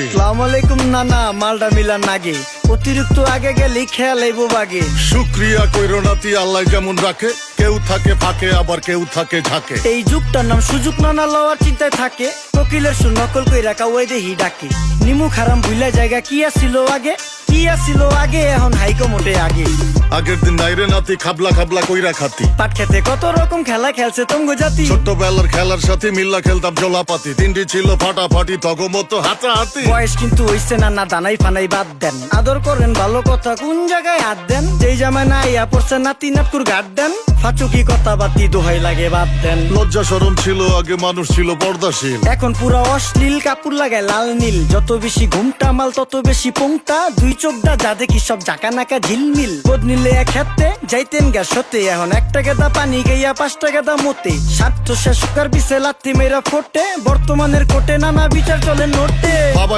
আসসালামু আলাইকুম নানা, মালডা মিলান নাগে, অতিরিক্ত আগে গেলে খেয়াল আইবো বাগে। শুক্রিয়া কইরো নাতি, আল্লাহ যেমন রাখে, কেউ থাকে ফাঁকে আবার কেউ থাকে ঝাঁকে। এই যুগটার নাম সুযোগ, নানা লওয়ার চিন্তায় থাকে, কোকিলের সুর নকল কইরা কাওয়াই দেহি ডাকে। নিমু খারাম ভুলা জায়গা কি আসিল আগে, কি আসিল আগে, এখন হাইকো মোটে আগে। আগের দিন নাইরে নাতি খাবলা খাবলা কইরা খাতি, পাট খেতে কত রকম খেলা খেলছে তঙ্গ জাতি। ছোট্টবেলার খেলার সাথে মিল্লা খেলতাম জলাপাতি, তিনটি ছিল ফাটাফাটি তগমতো হাতাহাতি। বয়স কিন্তু হইছে নানা, দানাই ফানাই বাদ দেন, আদর করেন ভালো কথা কোন জায়গায় হাত দেন। যেই জামায় না ইয়া পড়ছে নাতি নাতকুর গাট দেন, ফাচুকি কথা বাতি দোহাই লাগে বাদ দেন। লজ্জা শরম ছিল আগে, মানুষ ছিল পর্দাশীল, এখন পুরো অশ্লীল, কাপড় লাগায় লাল নীল। যত বেশি ঘুমটা মাল তত বেশি পোংটা, দুই চোখটা যা দেখি সব জাকা নাকা ঝিলমিল। বোধ নিলে এক হাতে যাইতেন গা সতে, এখন একটা গেদা পানি গাইয়া 5টা গেদা মতে। স্বার্থ শেষ কার পিছে লাত্তি মেয়েরা ফোটে, বর্তমানের কোটে নানা বিচার চলে নোটে। বাবা